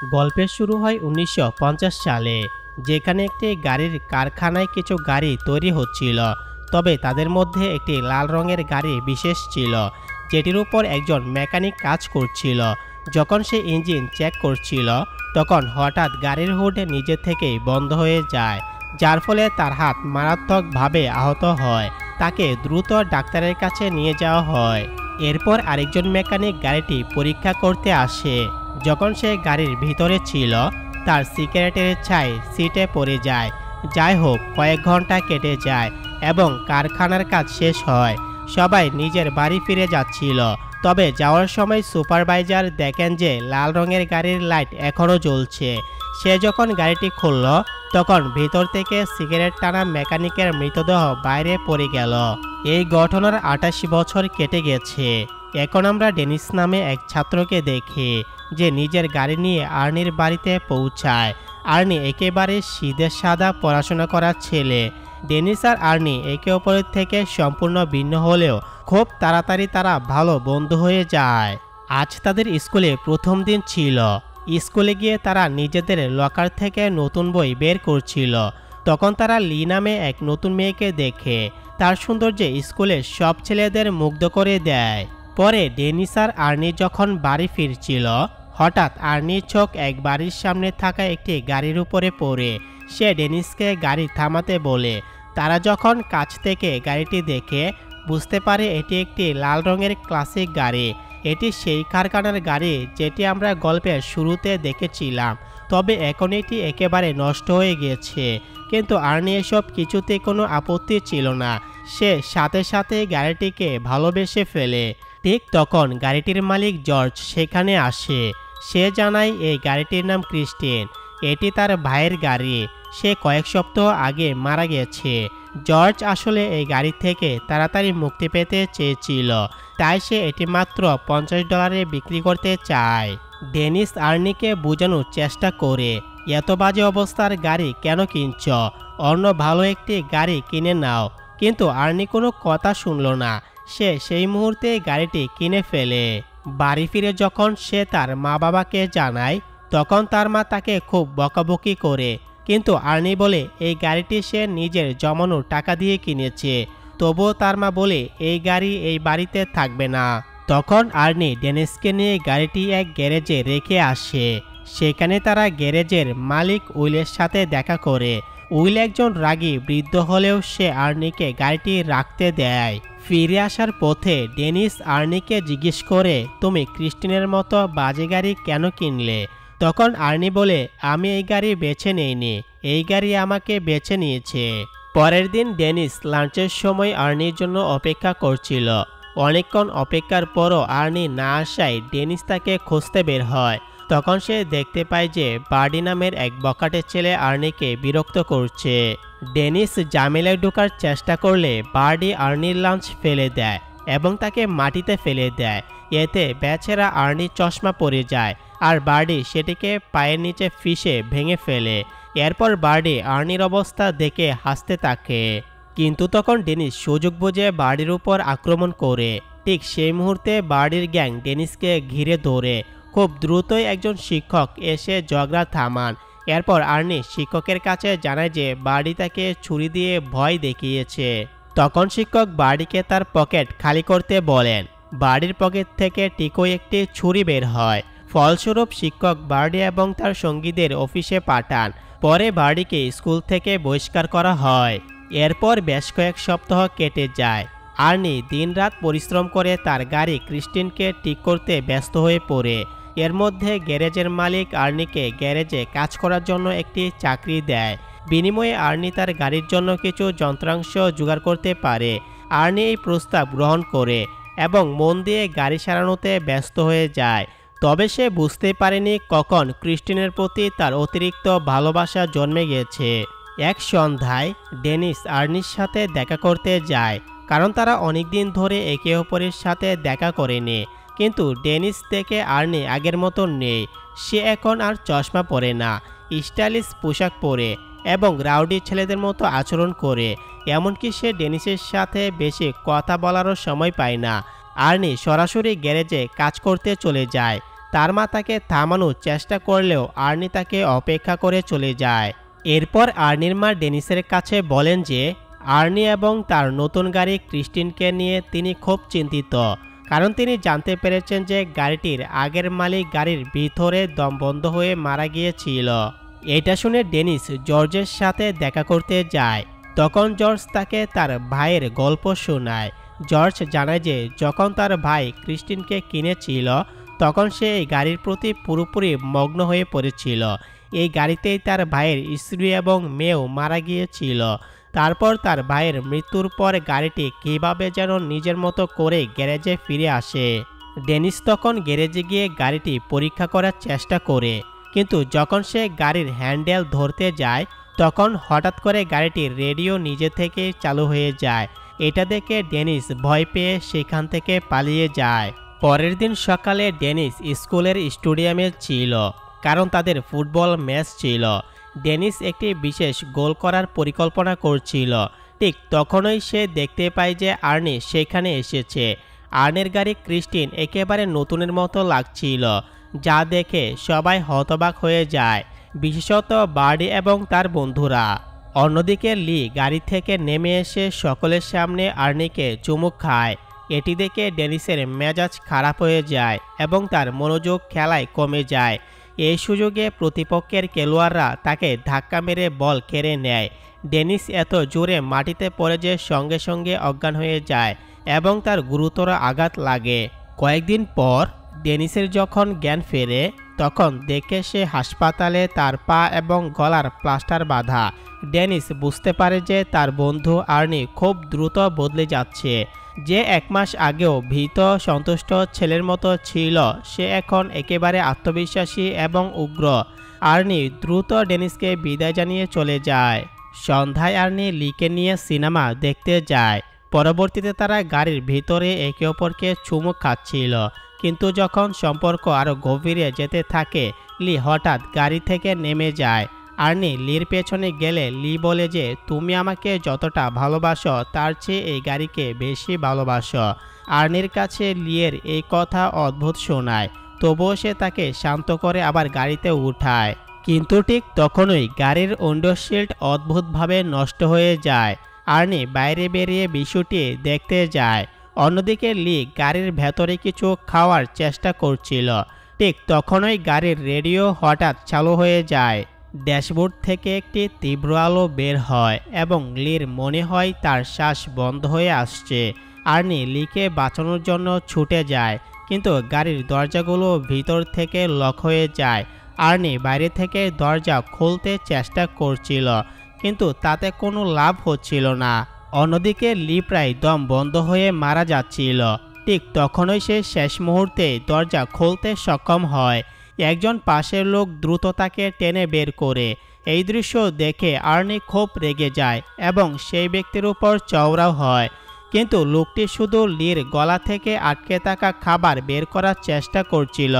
গল্পের শুরু হয় ১৯৫০ সালে, যেখানে একটি গাড়ির কারখানায় কিছু গাড়ি তৈরি হচ্ছিল। তবে তাদের মধ্যে একটি লাল রঙের গাড়ি বিশেষ ছিল, যেটির উপর একজন মেকানিক কাজ করছিল। যখন সে ইঞ্জিন চেক করছিল, তখন হঠাৎ গাড়ির হুড নিজে থেকেই বন্ধ হয়ে যায়, যার ফলে তার হাত মারাত্মকভাবে আহত হয়। তাকে দ্রুত ডাক্তারের কাছে নিয়ে যাওয়া হয়। এরপর আরেকজন মেকানিক গাড়িটি পরীক্ষা করতে আসে। যখন সে গাড়ির ভিতরে ছিল, তার সিগারেটের ছাই সিটে পড়ে যায়। যাই হোক, কয়েক ঘন্টা কেটে যায় এবং কারখানার কাজ শেষ হয়। সবাই নিজের বাড়ি ফিরে যাচ্ছিল। তবে যাওয়ার সময় সুপারভাইজার দেখেন যে লাল রঙের গাড়ির লাইট এখনও জ্বলছে। সে যখন গাড়িটি খুলল, তখন ভিতর থেকে সিগারেট টানা মেকানিকের মৃতদেহ বাইরে পড়ে গেল। এই ঘটনার ২৮ বছর কেটে গেছে। এখন আমরা ডেনিস নামে এক ছাত্রকে দেখি, যে নিজের গাড়ি নিয়ে আর্নির বাড়িতে পৌঁছায়। আর্নি একেবারে সিধে সাদা পড়াশোনা করা ছেলে। ডেনিস আর আর্নি একে অপরের থেকে সম্পূর্ণ ভিন্ন হলেও খুব তাড়াতাড়ি তারা ভালো বন্ধু হয়ে যায়। আজ তাদের স্কুলে প্রথম দিন ছিল। স্কুলে গিয়ে তারা নিজেদের লকার থেকে নতুন বই বের করছিল। তখন তারা লি নামে এক নতুন মেয়েকে দেখে। তার সৌন্দর্যে স্কুলের সব ছেলেদের মুগ্ধ করে দেয়। পরে ডেনিস আর আর্নি যখন বাড়ি ফিরছিল, হঠাৎ আর্নির চোখ এক বাড়ির সামনে থাকা একটি গাড়ির উপরে পড়ে। সে ডেনিসকে গাড়ি থামাতে বলে। তারা যখন কাছ থেকে গাড়িটি দেখে, বুঝতে পারে এটি একটি লাল রঙের ক্লাসিক গাড়ি। এটি সেই কারখানার গাড়ি যেটি আমরা গল্পের শুরুতে দেখেছিলাম। তবে এখন এটি একেবারে নষ্ট হয়ে গেছে। কিন্তু আর্নি এসব কিছুতে কোনো আপত্তি ছিল না। সে সাথে সাথে গাড়িটিকে ভালোবেসে ফেলে। ঠিক তখন গাড়িটির মালিক জর্জ সেখানে আসে। সে জানায় এই গাড়িটির নাম ক্রিস্টিন। এটি তার ভাইয়ের গাড়ি। সে কয়েক সপ্তাহ আগে মারা গেছে। জর্জ আসলে এই গাড়ি থেকে তাড়াতাড়ি মুক্তি পেতে চেয়েছিল, তাই সে এটি মাত্র $50 বিক্রি করতে চায়। ডেনিস আর্নিকে বোঝানোর চেষ্টা করে, এত বাজে অবস্থার গাড়ি কেন কিনছ? অন্য ভালো একটি গাড়ি কিনে নাও। কিন্তু আর্নি কোনো কথা শুনল না। সে সেই মুহূর্তে গাড়িটি কিনে ফেলে। বাড়ি ফিরে যখন সে তার মা বাবাকে জানায়, তখন তার মা তাকে খুব বকাবকি করে। কিন্তু আর্নি বলে এই গাড়িটি সে নিজের জমানো টাকা দিয়ে কিনেছে। তবুও তার মা বলে এই গাড়ি এই বাড়িতে থাকবে না। তখন আর্নি ডেনিসকে নিয়ে গাড়িটি এক গ্যারেজে রেখে আসে। সেখানে তারা গ্যারেজের মালিক উইলের সাথে দেখা করে। উইল একজন রাগী বৃদ্ধ হলেও সে আর্নিকে গাড়িটি রাখতে দেয়। ফিরে আসার পথে ডেনিস আর্নিকে জিজ্ঞেস করে, তুমি ক্রিস্টিনের মতো বাজে গাড়ি কেন কিনলে? তখন আর্নি বলে, আমি এই গাড়ি বেছে নেইনি, এই গাড়ি আমাকে বেছে নিয়েছে। পরের দিন ডেনিস লাঞ্চের সময় আর্নির জন্য অপেক্ষা করছিল। অনেকক্ষণ অপেক্ষার পরও আর্নি না আসায় ডেনিস তাকে খুঁজতে বের হয়। তখন সে দেখতে পায় যে বার্ডি নামের এক বখাটে ছেলে আর্নিকে বিরক্ত করছে। ডেনিস জামেলায় ঢোকার চেষ্টা করলে বার্ডি আর্নির লাঞ্চ ফেলে দেয় এবং তাকে মাটিতে ফেলে দেয়। এতে বেচারা আর্নির চশমা পড়ে যায় আর বার্ডি সেটিকে পায়ের নিচে ফিসে ভেঙে ফেলে। এরপর বার্ডি আর্নির অবস্থা দেখে হাসতে থাকে। কিন্তু তখন ডেনিস সুযোগ বুঝে বার্ডির উপর আক্রমণ করে। ঠিক সেই মুহূর্তে বার্ডির গ্যাং ডেনিসকে ঘিরে ধরে। খুব দ্রুতই একজন শিক্ষক এসে ঝগড়া থামান। এরপর আর্নি শিক্ষকের কাছে জানায় যে বার্ডি তাকে ছুরি দিয়ে ভয় দেখিয়েছে। তখন শিক্ষক বার্ডিকে তার পকেট খালি করতে বলেন। বার্ডির পকেট থেকে টিকোই একটি ছুরি বের হয়। ফলস্বরূপ শিক্ষক বার্ডি এবং তার সঙ্গীদের অফিসে পাঠান। পরে বার্ডিকে স্কুল থেকে বহিষ্কার করা হয়। এরপর বেশ কয়েক সপ্তাহ কেটে যায়। আর্নি দিনরাত পরিশ্রম করে তার গাড়ি ক্রিস্টিনকে ঠিক করতে ব্যস্ত হয়ে পড়ে। এর মধ্যে গ্যারেজের মালিক আর্নিকে গ্যারেজে কাজ করার জন্য একটি চাকরি দেয়। বিনিময়ে আর্নি তার গাড়ির জন্য কিছু যন্ত্রাংশ জোগাড় করতে পারে। আর্নি এই প্রস্তাব গ্রহণ করে এবং মন দিয়ে গাড়ি সারানোতে ব্যস্ত হয়ে যায়। তবে সে বুঝতে পারেনি কখন ক্রিস্টিনের প্রতি তার অতিরিক্ত ভালোবাসা জন্মে গেছে। এক সন্ধ্যায় ডেনিস আর্নির সাথে দেখা করতে যায়, কারণ তারা অনেকদিন ধরে একে অপরের সাথে দেখা করেনি। কিন্তু ডেনিস থেকে আর্নি আগের মতো নেই। সে এখন আর চশমা পরে না, স্টাইলিশ পোশাক পরে এবং রাউডি ছেলেদের মতো আচরণ করে। এমনকি সে ডেনিসের সাথে বেশি কথা বলারও সময় পায় না। আর্নি সরাসরি গ্যারেজে কাজ করতে চলে যায়। তার মা তাকে থামানোর চেষ্টা করলেও আর্নি তাকে অপেক্ষা করে চলে যায়। এরপর আর্নির মা ডেনিসের কাছে বলেন যে আর্নি এবং তার নতুন গাড়ি ক্রিস্টিনকে নিয়ে তিনি খুব চিন্তিত, কারণ তিনি জানতে পেরেছেন যে গাড়িটির আগের মালিক গাড়ির ভিতরে দম বন্ধ হয়ে মারা গিয়েছিল। এটা শুনে ডেনিস জর্জের সাথে দেখা করতে যায়। তখন জর্জ তাকে তার ভাইয়ের গল্প শোনায়। জর্জ জানায় যে যখন তার ভাই ক্রিস্টিনকে কিনেছিল তখন সে এই গাড়ির প্রতি পুরোপুরি মগ্ন হয়ে পড়েছিল। এই গাড়িতেই তার ভাইয়ের স্ত্রী এবং মেয়েও মারা গিয়েছিল। তারপর তার ভাইয়ের মৃত্যুর পর গাড়িটি কীভাবে যেন নিজের মতো করে গ্যারেজে ফিরে আসে। ডেনিস তখন গ্যারেজে গিয়ে গাড়িটি পরীক্ষা করার চেষ্টা করে, কিন্তু যখন সে গাড়ির হ্যান্ডেল ধরতে যায় তখন হঠাৎ করে গাড়িটির রেডিও নিজে থেকে চালু হয়ে যায়। এটা দেখে ডেনিস ভয় পেয়ে সেখান থেকে পালিয়ে যায়। পরের দিন সকালে ডেনিস স্কুলের স্টেডিয়ামে ছিল, কারণ তাদের ফুটবল ম্যাচ ছিল। ডেনিস একটি বিশেষ গোল করার পরিকল্পনা করছিল। ঠিক তখনই সে দেখতে পায় যে আর্নি সেখানে এসেছে। আর্নির গাড়ি ক্রিস্টিন একেবারে নতুনের মতো লাগছিল, যা দেখে সবাই হতবাক হয়ে যায়, বিশেষত বার্ডি এবং তার বন্ধুরা। অন্যদিকে লি গাড়ি থেকে নেমে এসে সকলের সামনে আর্নিকে চুমুক খায়। এটি দেখে ডেনিসের মেজাজ খারাপ হয়ে যায় এবং তার মনোযোগ খেলায় কমে যায়। এই সুযোগে প্রতিপক্ষের খেলোয়াড়রা তাকে ধাক্কা মেরে বল কেড়ে নেয়। ডেনিস এত জোরে মাটিতে পড়ে যে সঙ্গে সঙ্গে অজ্ঞান হয়ে যায় এবং তার গুরুতর আঘাত লাগে। কয়েকদিন পর ডেনিসের যখন জ্ঞান ফেরে তখন দেখে সে হাসপাতালে তার পা এবং গলার প্লাস্টার বাঁধা। ডেনিস বুঝতে পারে যে তার বন্ধু আর্নি খুব দ্রুত বদলে যাচ্ছে। যে 1 মাস আগেও ভীত সন্তুষ্ট ছেলের মতো ছিল, সে এখন একেবারে আত্মবিশ্বাসী এবং উগ্র। আর্নি দ্রুত ডেনিসকে বিদায় জানিয়ে চলে যায়। সন্ধ্যায় আর্নি লিকে নিয়ে সিনেমা দেখতে যায়। পরবর্তীতে তারা গাড়ির ভিতরে একে অপরকে চুমুক খাচ্ছিল, কিন্তু যখন সম্পর্ক আরও গভীরে যেতে থাকে লি হঠাৎ গাড়ি থেকে নেমে যায়। আর্নি লির পেছনে গেলে লি বলে যে তুমি আমাকে যতটা ভালোবাসো তার চেয়ে এই গাড়িকে বেশি ভালোবাসো। আর্নির কাছে লিয়ের এই কথা অদ্ভুত শোনায়, তবুও সে তাকে শান্ত করে আবার গাড়িতে উঠায়। কিন্তু ঠিক তখনই গাড়ির উইন্ডোশিল্ড অদ্ভুতভাবে নষ্ট হয়ে যায়। আর্নি বাইরে বেরিয়ে বিষয়টি দেখতে যায়। অন্যদিকে লি গাড়ির ভেতরে কিছু খাওয়ার চেষ্টা করছিল। ঠিক তখনই গাড়ির রেডিও হঠাৎ চালু হয়ে যায়। ড্যাশবোর্ড থেকে একটি তীব্র আলো বের হয় এবং লির মনে হয় তার শ্বাস বন্ধ হয়ে আসছে। আর্নি লিকে বাঁচানোর জন্য ছুটে যায়, কিন্তু গাড়ির দরজাগুলো ভিতর থেকে লক হয়ে যায়। আর্নি বাইরে থেকে দরজা খুলতে চেষ্টা করছিল, কিন্তু তাতে কোনো লাভ হচ্ছিল না। অন্যদিকে লি প্রায় দম বন্ধ হয়ে মারা যাচ্ছিল। ঠিক তখনই সে শেষ মুহূর্তে দরজা খুলতে সক্ষম হয়। একজন পাশের লোক দ্রুত তাকে টেনে বের করে। এই দৃশ্য দেখে আর্নি খুব রেগে যায় এবং সেই ব্যক্তির উপর চওড়াও হয়, কিন্তু লোকটি শুধু লির গলা থেকে আটকে থাকা খাবার বের করার চেষ্টা করছিল।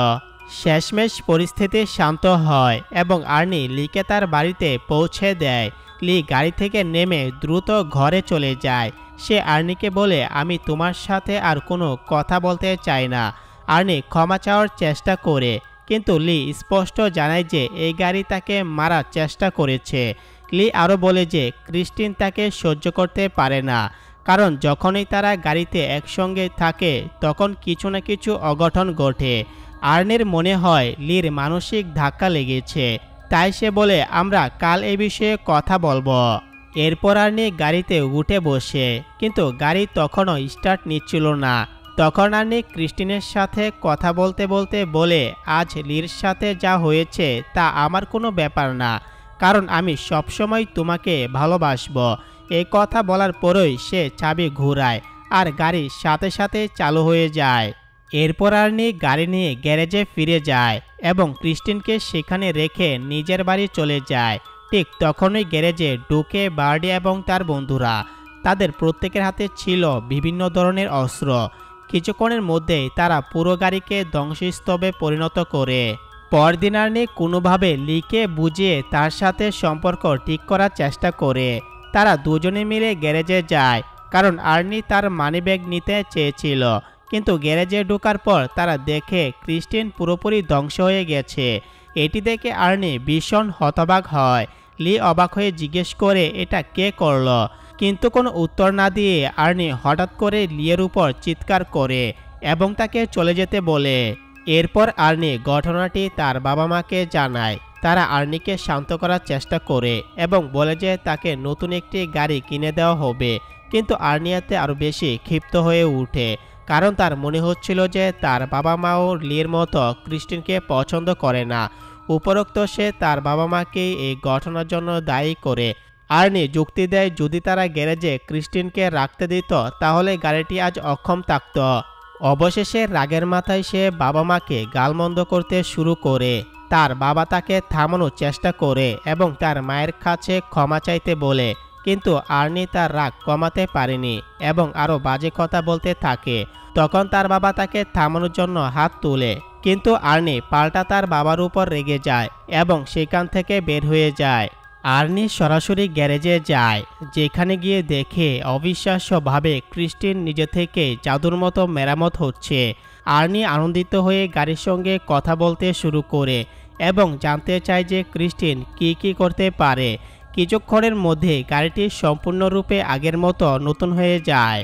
শেষমেশ পরিস্থিতি শান্ত হয় এবং আর্নি লিকে তার বাড়িতে পৌঁছে দেয়। লি গাড়ি থেকে নেমে দ্রুত ঘরে চলে যায়। সে আর্নিকে বলে আমি তোমার সাথে আর কোনো কথা বলতে চাই না। আর্নি ক্ষমা চাওয়ার চেষ্টা করে, কিন্তু লি স্পষ্ট জানায় যে এই গাড়ি তাকে মারার চেষ্টা করেছে। লি আরও বলে যে ক্রিস্টিন তাকে সহ্য করতে পারে না, কারণ যখনই তারা গাড়িতে একসঙ্গে থাকে তখন কিছু না কিছু অঘটন ঘটে। আর্নির মনে হয় লির মানসিক ধাক্কা লেগেছে, তাই সে বলে আমরা কাল এই বিষয়ে কথা বলবো। এরপর আর্নি গাড়িতে উঠে বসে, কিন্তু গাড়ি তখনও স্টার্ট নিচ্ছিল না। তখন আর্নি ক্রিস্টিনের সাথে কথা বলতে বলতে বলে আজ লির সাথে যা হয়েছে তা আমার কোনো ব্যাপার না, কারণ আমি সবসময় তোমাকে ভালোবাসবো। এই কথা বলার পরই সে চাবি ঘুরায় আর গাড়ি সাথে সাথে চালু হয়ে যায়। এরপর আর্নি গাড়ি নিয়ে গ্যারেজে ফিরে যায় এবং ক্রিস্টিনকে সেখানে রেখে নিজের বাড়ি চলে যায়। ঠিক তখনই গ্যারেজে ঢুকে বার্ডি এবং তার বন্ধুরা। তাদের প্রত্যেকের হাতে ছিল বিভিন্ন ধরনের অস্ত্র। কিছুক্ষণের মধ্যেই তারা পুরো গাড়িকে ধ্বংসস্তূপে পরিণত করে। পরদিন আর্নি কোনোভাবে লিকে বুঝিয়ে তার সাথে সম্পর্ক ঠিক করার চেষ্টা করে। তারা দুজনে মিলে গ্যারেজে যায়, কারণ আর্নি তার মানিব্যাগ নিতে চেয়েছিল, কিন্তু গ্যারেজে ঢোকার পর তারা দেখে ক্রিস্টিন পুরোপুরি ধ্বংস হয়ে গেছে। এটি দেখে আর্নি ভীষণ হতবাক হয়। লি অবাক হয়ে জিজ্ঞেস করে এটা কে করলো, কিন্তু কোনো উত্তর না দিয়ে আর্নি হঠাৎ করে লিয়ের উপর চিৎকার করে এবং তাকে চলে যেতে বলে। এরপর আর্নি ঘটনাটি তার বাবা মাকে জানায়। তারা আর্নিকে শান্ত করার চেষ্টা করে এবং বলে যে তাকে নতুন একটি গাড়ি কিনে দেওয়া হবে, কিন্তু আর্নিয়াতে আরও বেশি ক্ষিপ্ত হয়ে ওঠে, কারণ তার মনে হচ্ছিল যে তার বাবা মাও লির মতো ক্রিস্টিনকে পছন্দ করে না। উপরোক্ত সে তার বাবা মাকে এই ঘটনার জন্য দায়ী করে। আর্নি যুক্তি দেয় যদি তারা গ্যারেজে ক্রিস্টিনকে রাখতে দিত তাহলে গাড়িটি আজ অক্ষম থাকত। অবশেষে রাগের মাথায় সে বাবা মাকে গালমন্দ করতে শুরু করে। তার বাবা তাকে থামানোর চেষ্টা করে এবং তার মায়ের কাছে ক্ষমা চাইতে বলে, কিন্তু আর্নি তার রাগ কমাতে পারেনি এবং আরও বাজে কথা বলতে থাকে। তখন তার বাবা তাকে থামানোর জন্য হাত তোলে, কিন্তু আর্নি পাল্টা তার বাবার উপর রেগে যায় এবং সেখান থেকে বের হয়ে যায়। আর্নি সরাসরি গ্যারেজে যায়, যেখানে গিয়ে দেখে অবিশ্বাস্যভাবে ক্রিস্টিন নিজে থেকে জাদুর মতো মেরামত হচ্ছে। আর্নি আনন্দিত হয়ে গাড়ির সঙ্গে কথা বলতে শুরু করে এবং জানতে চায় যে ক্রিস্টিন কি করতে পারে। কিছুক্ষণের মধ্যে গাড়িটি সম্পূর্ণরূপে আগের মতো নতুন হয়ে যায়।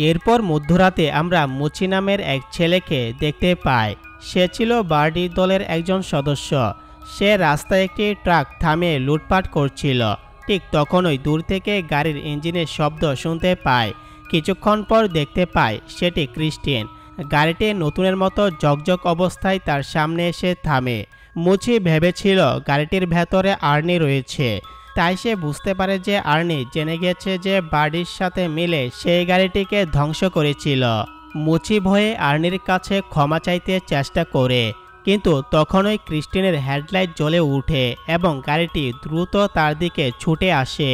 এরপর মধ্যরাতে আমরা মুচি নামের এক ছেলেকে দেখতে পাই। সে ছিল বার্ডি দলের একজন সদস্য। সে রাস্তায় একটি ট্রাক থামিয়ে লুটপাট করছিল। ঠিক তখনই দূর থেকে গাড়ির ইঞ্জিনের শব্দ শুনতে পায়। কিছুক্ষণ পর দেখতে পায় সেটি ক্রিস্টিন। গাড়িটি নতুনের মতো ঝকঝক অবস্থায় তার সামনে এসে থামে। মুচি ভেবেছিল গাড়িটির ভেতরে আর্নি রয়েছে, তাই সে বুঝতে পারে যে আর্নি জেনে গেছে যে বার্ডির সাথে মিলে সেই গাড়িটিকে ধ্বংস করেছিল। মুচি ভয়ে আর্নির কাছে ক্ষমা চাইতে চেষ্টা করে, কিন্তু তখনই ক্রিস্টিনের হেডলাইট জ্বলে ওঠে এবং গাড়িটি দ্রুত তার দিকে ছুটে আসে।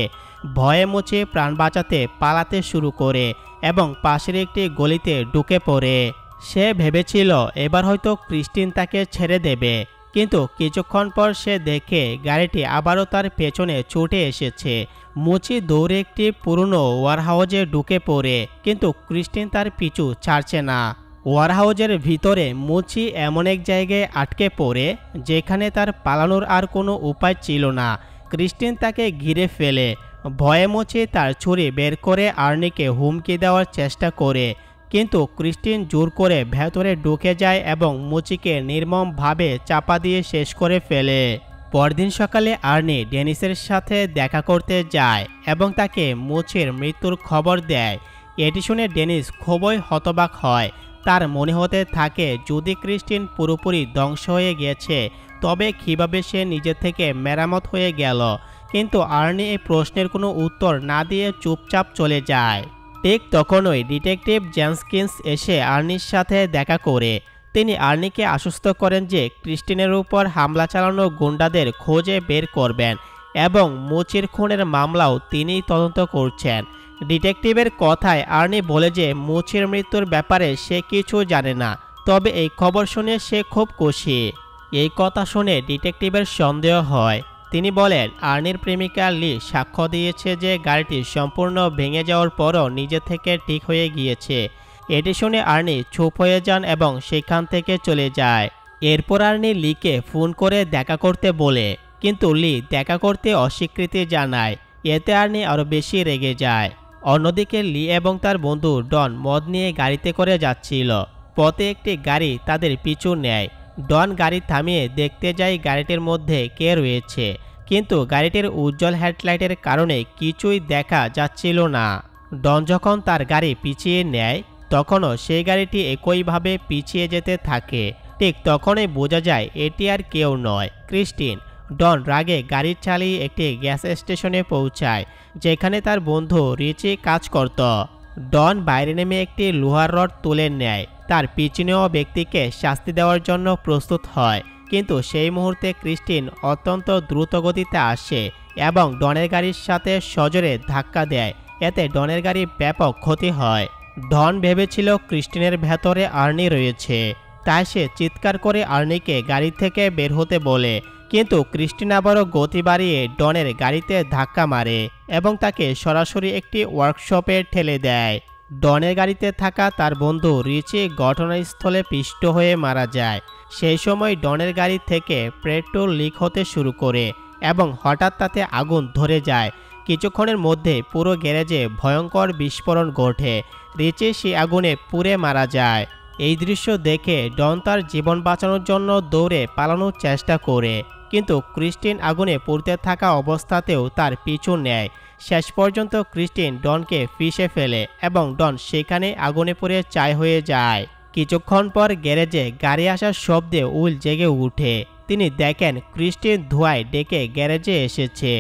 ভয়ে মুচি প্রাণ বাঁচাতে পালাতে শুরু করে এবং পাশের একটি গলিতে ঢুকে পড়ে। সে ভেবেছিল এবার হয়তো ক্রিস্টিন তাকে ছেড়ে দেবে, কিন্তু কিছুক্ষণ পর সে দেখে গাড়িটি আবারও তার পেছনে ছুটে এসেছে। মুচি দৌড়ে একটি পুরনো ওয়ারহাউজে ঢুকে পড়ে, কিন্তু ক্রিস্টিন তার পিছু ছাড়ছে না। ওয়ারহাউজের ভিতরে মুচি এমন এক জায়গায় আটকে পড়ে যেখানে তার পালানোর আর কোনো উপায় ছিল না। ক্রিস্টিন তাকে ঘিরে ফেলে। ভয়ে মুচি তার ছুরি বের করে আর্নিকে হুমকি দেওয়ার চেষ্টা করে, কিন্তু ক্রিস্টিন জোর করে ভেতরে ঢুকে যায় এবং মুচিকে নির্মমভাবে চাপা দিয়ে শেষ করে ফেলে। পরদিন সকালে আর্নি ডেনিসের সাথে দেখা করতে যায় এবং তাকে মুচির মৃত্যুর খবর দেয়। এটি শুনে ডেনিস খুবই হতবাক হয়। তার মনে হতে থাকে যদি ক্রিস্টিন পুরোপুরি ধ্বংস হয়ে গেছে তবে কীভাবে সে নিজে থেকে মেরামত হয়ে গেল। কিন্তু আর্নি এই প্রশ্নের কোনো উত্তর না দিয়ে চুপচাপ চলে যায়। ঠিক তখনই ডিটেকটিভ জেনকিন্স এসে আর্নির সাথে দেখা করে। তিনি আর্নিকে আশ্বস্ত করেন যে ক্রিস্টিনের উপর হামলা চালানো গুন্ডাদের খোঁজে বের করবেন এবং মুচির খুনের মামলাও তিনিই তদন্ত করছেন। ডিটেকটিভের কথায় আর্নি বলে যে মুচির মৃত্যুর ব্যাপারে সে কিছু জানে না, তবে এই খবর শুনে সে খুব খুশি। এই কথা শুনে ডিটেকটিভের সন্দেহ হয়। তিনি বলেন আর্নির প্রেমিকা লি সাক্ষ্য দিয়েছে যে গাড়িটি সম্পূর্ণ ভেঙে যাওয়ার পরও নিজে থেকে ঠিক হয়ে গিয়েছে। এটি শুনে আর্নি চুপ হয়ে যান এবং সেখান থেকে চলে যায়। এরপর আর্নি লিকে ফোন করে দেখা করতে বলে, কিন্তু লি দেখা করতে অস্বীকৃতি জানায়। এতে আর্নি আরও বেশি রেগে যায়। অন্যদিকে লি এবং তার বন্ধু ডন মদ নিয়ে গাড়িতে করে যাচ্ছিল। পথে একটি গাড়ি তাদের পিছু নেয়। ডন গাড়ি থামিয়ে দেখতে যায় গাড়িটির মধ্যে কে রয়েছে, কিন্তু গাড়িটির উজ্জ্বল হেডলাইটের কারণে কিছুই দেখা যাচ্ছিল না। ডন যখন তার গাড়ি পিছিয়ে নেয় তখনও সেই গাড়িটি একইভাবে পিছিয়ে যেতে থাকে। ঠিক তখনই বোঝা যায় এটি আর কেউ নয়, ক্রিস্টিন। ডন রাগে গাড়ি চালিয়ে একটি গ্যাস স্টেশনে পৌঁছায়, যেখানে তার বন্ধু রিচি কাজ করত। ডন বাইরে নেমে একটি লোহার রড তুলে নেয়। তার পিছনেও ব্যক্তিকে শাস্তি দেওয়ার জন্য প্রস্তুত হয়, কিন্তু সেই মুহূর্তে ক্রিস্টিন অত্যন্ত দ্রুত গতিতে আসে এবং ডনের গাড়ির সাথে সজোরে ধাক্কা দেয়। এতে ডনের গাড়ি ব্যাপক ক্ষতি হয়। ডন ভেবেছিল ক্রিস্টিনের ভেতরে আর্নি রয়েছে, তাই সে চিৎকার করে আর্নিকে গাড়ি থেকে বের হতে বলে, কিন্তু ক্রিস্টিন আবারও গতি বাড়িয়ে ডনের গাড়িতে ধাক্কা মারে এবং তাকে সরাসরি একটি ওয়ার্কশপে ঠেলে দেয়। ডনের গাড়িতে থাকা তার বন্ধু রিচি ঘটনাস্থলে পিষ্ট হয়ে মারা যায়। সেই সময় ডনের গাড়ি থেকে পেট্রোল লিক হতে শুরু করে এবং হঠাৎ তাতে আগুন ধরে যায়। কিছুক্ষণের মধ্যে পুরো গ্যারেজে ভয়ঙ্কর বিস্ফোরণ ঘটে। রিচি সেই আগুনে পুড়ে মারা যায়। এই দৃশ্য দেখে ডন তার জীবন বাঁচানোর জন্য দৌড়ে পালানোর চেষ্টা করে, কিন্তু ক্রিস্টিন আগুনে পুড়তে থাকা অবস্থাতেও তার পিছু নেয়। শেষ পর্যন্ত ক্রিস্টিন ডনকে পিষে ফেলে এবং ডন সেখানে আগুনে পুড়ে ছাই হয়ে যায়। কিছুক্ষণ পর গ্যারেজে গাড়ি আসার শব্দে উইল জেগে উঠে। তিনি দেখেন ক্রিস্টিন ধোঁয়ায় ডেকে গ্যারেজে এসেছে।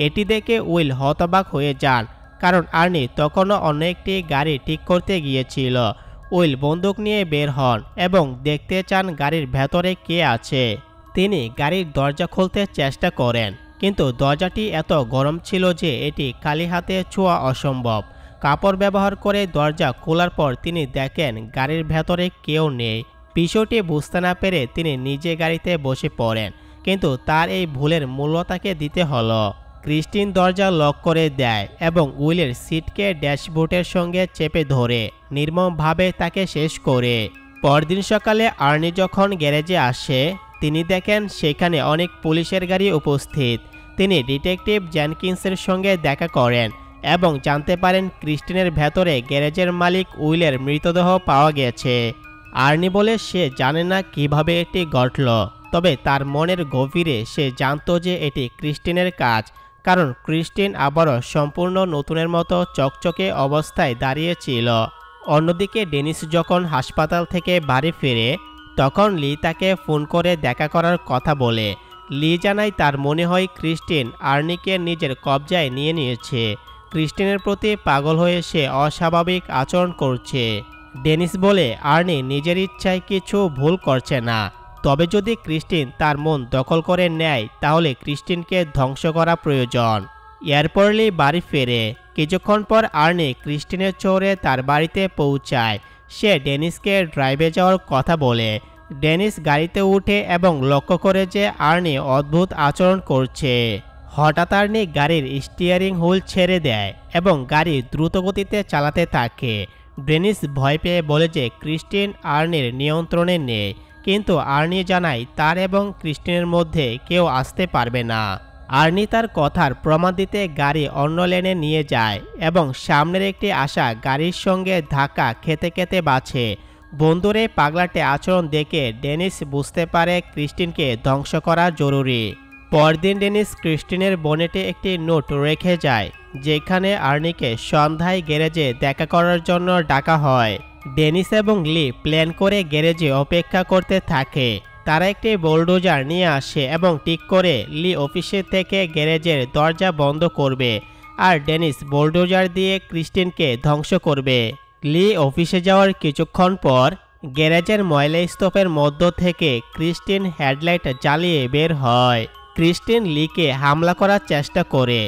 এটি দেখে উইল হতবাক হয়ে যান, কারণ আর্নি তখনও অন্য একটি গাড়ি ঠিক করতে গিয়েছিল। উইল বন্দুক নিয়ে বের হন এবং দেখতে চান গাড়ির ভেতরে কে আছে। তিনি গাড়ির দরজা খুলতে চেষ্টা করেন, কিন্তু দরজাটি এত গরম ছিল যে এটি খালি হাতে ছোঁয়া অসম্ভব। কাপড় ব্যবহার করে দরজা খোলার পর তিনি দেখেন গাড়ির ভেতরে কেউ নেই। বিষয়টি বুঝতে না পেরে তিনি নিজে গাড়িতে বসে পড়েন, কিন্তু তার এই ভুলের মূল্য তাকে দিতে হলো। ক্রিস্টিন দরজা লক করে দেয় এবং উইলের সিটকে ড্যাশবোর্ডের সঙ্গে চেপে ধরে নির্মমভাবে তাকে শেষ করে। পরদিন সকালে আর্নি যখন গ্যারেজে আসে, তিনি দেখেন সেখানে অনেক পুলিশের গাড়ি উপস্থিত। তিনি ডিটেকটিভ জেনকিন্সের সঙ্গে দেখা করেন এবং জানতে পারেন ক্রিস্টিনের ভেতরে গ্যারেজের মালিক উইলের মৃতদেহ পাওয়া গেছে। আর্নি বলে সে জানে না কিভাবে এটি ঘটল, তবে তার মনের গভীরে সে জানত যে এটি ক্রিস্টিনের কাজ, কারণ ক্রিস্টিন আবারও সম্পূর্ণ নতুনের মতো চকচকে অবস্থায় দাঁড়িয়েছিল। অন্যদিকে ডেনিস যখন হাসপাতাল থেকে বাড়ি ফিরে, তখন লি তাকে ফোন করে দেখা করার কথা বলে। লি জানায় তার মনে হয় ক্রিস্টিন আর্নিকে নিজের কবজায় নিয়ে নিয়েছে। ক্রিস্টিনের প্রতি পাগল হয়ে সে অস্বাভাবিক আচরণ করছে। ডেনিস বলে আর্নি নিজের ইচ্ছায় কিছু ভুল করছে না, তবে যদি ক্রিস্টিন তার মন দখল করে নেয় তাহলে ক্রিস্টিনকে ধ্বংস করা প্রয়োজন। এরপর লি বাড়ি ফেরে। কিছুক্ষণ পর আর্নি ক্রিস্টিনের চোরে তার বাড়িতে পৌঁছায়। সে ডেনিসকে ড্রাইভে যাওয়ার কথা বলে। ডেনিস গাড়িতে উঠে এবং লক্ষ্য করে যে আর্নি অদ্ভুত আচরণ করছে। হঠাৎ আর্নি গাড়ির স্টিয়ারিং হুইল ছেড়ে দেয় এবং গাড়ি দ্রুতগতিতে চালাতে থাকে। ডেনিস ভয় পেয়ে বলে যে ক্রিস্টিন আর্নির নিয়ন্ত্রণে নেই, কিন্তু আর্নি জানায় তার এবং ক্রিস্টিনের মধ্যে কেউ আসতে পারবে না। আর্নি তার কথার প্রমাণ দিতে গাড়ি অন্য লেনে নিয়ে যায় এবং সামনের একটি আসা গাড়ির সঙ্গে ধাক্কা খেতে খেতে বাঁচে। বন্ধুরে পাগলাটে আচরণ দেখে ডেনিস বুঝতে পারে ক্রিস্টিনকে ধ্বংস করা জরুরি। পরদিন ডেনিস ক্রিস্টিনের বনেটে একটি নোট রেখে যায়, যেখানে আর্নিকে সন্ধ্যায় গ্যারেজে দেখা করার জন্য ডাকা হয়। ডেনিস এবং লি প্ল্যান করে গ্যারেজে অপেক্ষা করতে থাকে। তারা একটি বুলডোজার নিয়ে আসে এবং ঠিক করে লি অফিসে থেকে গ্যারেজের দরজা বন্ধ করবে, আর ডেনিস বুলডোজার দিয়ে ক্রিস্টিনকে ধ্বংস করবে। লি অফিসে যাওয়ার কিছুক্ষণ পর গ্যারেজের ময়লা স্তূপের মধ্য থেকে ক্রিস্টিন হেডলাইট জ্বালিয়ে বের হয়। ক্রিস্টিন লিকে হামলা করার চেষ্টা করে।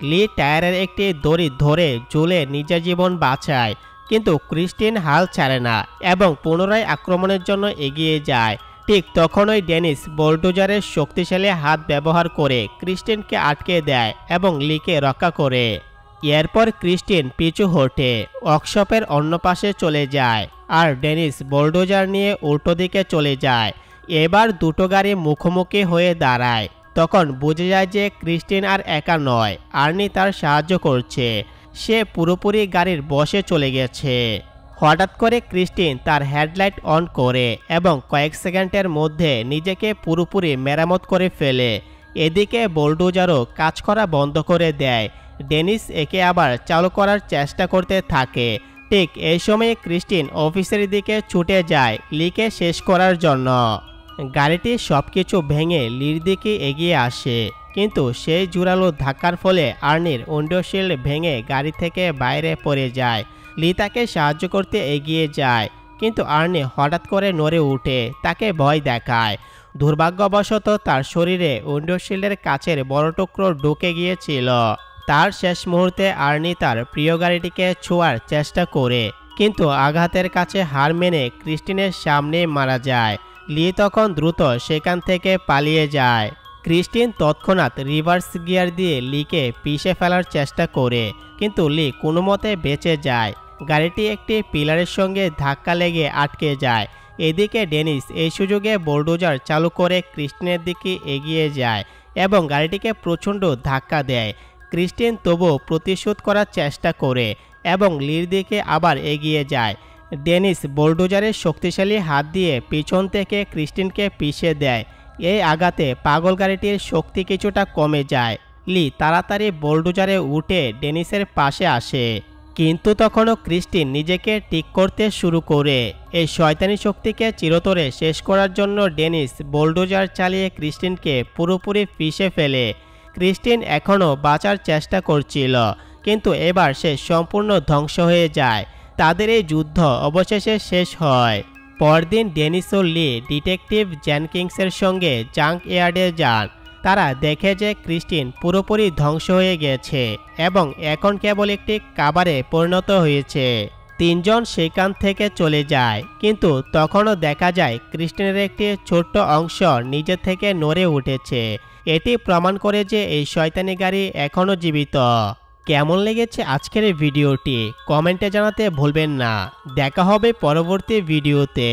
লি টায়ারের একটি দড়ি ধরে ঝুলে নিজের জীবন বাঁচায়, কিন্তু ক্রিস্টিন হাল ছাড়ে না এবং পুনরায় আক্রমণের জন্য এগিয়ে যায়। ঠিক তখনই ডেনিস বুলডোজারের শক্তিশালী হাত ব্যবহার করে ক্রিস্টিনকে আটকে দেয় এবং লিকে রক্ষা করে। এরপর ক্রিস্টিন পিছু হটে ওয়ার্কশপের অন্য পাশে চলে যায়, আর ডেনিস বুলডোজার নিয়ে উল্টো দিকে চলে যায়। এবার দুটো গাড়ি মুখোমুখি হয়ে দাঁড়ায়। তখন বুঝে যায় যে ক্রিস্টিন আর একা নয়, আর্নি তার সাহায্য করছে। সে পুরোপুরি গাড়ির বসে চলে গেছে। হঠাৎ করে ক্রিস্টিন তার হেডলাইট অন করে এবং কয়েক সেকেন্ডের মধ্যে নিজেকে পুরোপুরি মেরামত করে ফেলে। এদিকে বুলডোজারও কাজ করা বন্ধ করে দেয়। ডেনিস একে আবার চালু করার চেষ্টা করতে থাকে। ঠিক এই সময়ে ক্রিস্টিন অফিসের দিকে ছুটে যায় লিকে শেষ করার জন্য। গাড়িটি সবকিছু ভেঙে লির দিকে এগিয়ে আসে, কিন্তু সেই জোরালো ধাক্কার ফলে আর্নির উইন্ডোশিল্ড ভেঙে গাড়ি থেকে বাইরে পড়ে যায়। লি তাকে সাহায্য করতে এগিয়ে যায়, কিন্তু আর্নি হঠাৎ করে নড়ে উঠে তাকে ভয় দেখায়। দুর্ভাগ্যবশত তার শরীরে উইন্ডোশিল্ডের কাছের বড় টুকরো ঢুকে গিয়েছিল। তার শেষ মুহূর্তে আর্নি তার প্রিয় গাড়িটিকে ছোঁয়ার চেষ্টা করে, কিন্তু আঘাতের কাছে হার মেনে ক্রিস্টিনের সামনে মারা যায়। লি তখন দ্রুত সেখান থেকে পালিয়ে যায়। ক্রিস্টিন তৎক্ষণাৎ রিভার্স গিয়ার দিয়ে লিকে পিষে ফেলার চেষ্টা করে, কিন্তু লি কোনো মতে বেঁচে যায়। গাড়িটি একটি পিলারের সঙ্গে ধাক্কা লেগে আটকে যায়। এদিকে ডেনিস এই সুযোগে বুলডোজার চালু করে ক্রিস্টিনের দিকে এগিয়ে যায় এবং গাড়িটিকে প্রচণ্ড ধাক্কা দেয়। ক্রিস্টিন তবুও প্রতিশোধ করার চেষ্টা করে এবং লির দিকে আবার এগিয়ে যায়। ডেনিস বুলডোজারের শক্তিশালী হাত দিয়ে পিছন থেকে ক্রিস্টিনকে পিষে দেয়। এই আঘাতে পাগল গাড়িটির শক্তি কিছুটা কমে যায়। লি তাড়াতাড়ি বুলডোজারে উঠে ডেনিসের পাশে আসে, কিন্তু তখনও ক্রিস্টিন নিজেকে ঠিক করতে শুরু করে। এই শয়তানি শক্তিকে চিরতরে শেষ করার জন্য ডেনিস বুলডোজার চালিয়ে ক্রিস্টিনকে পুরোপুরি পিষে ফেলে। ক্রিস্টিন এখনও বাঁচার চেষ্টা করছিল, কিন্তু এবার সে সম্পূর্ণ ধ্বংস হয়ে যায়। তাদের এই যুদ্ধ অবশেষে শেষ হয়। পরদিন ডেনিস ও লি ডিটেকটিভ জেনকিংসের সঙ্গে জাঙ্ক ইয়ার্ডে যান। তারা দেখে যে ক্রিস্টিন পুরোপুরি ধ্বংস হয়ে গেছে এবং এখন কেবল একটি কাবারে পরিণত হয়েছে। তিনজন সেখান থেকে চলে যায়, কিন্তু তখনও দেখা যায় ক্রিস্টিনের একটি ছোট্ট অংশ নিজে থেকে নড়ে উঠেছে। এটি প্রমাণ করে যে এই শয়তানি গাড়ি এখনও জীবিত। কেমন লেগেছে আজকের এই ভিডিওটি কমেন্টে জানাতে ভুলবেন না। দেখা হবে পরবর্তী ভিডিওতে।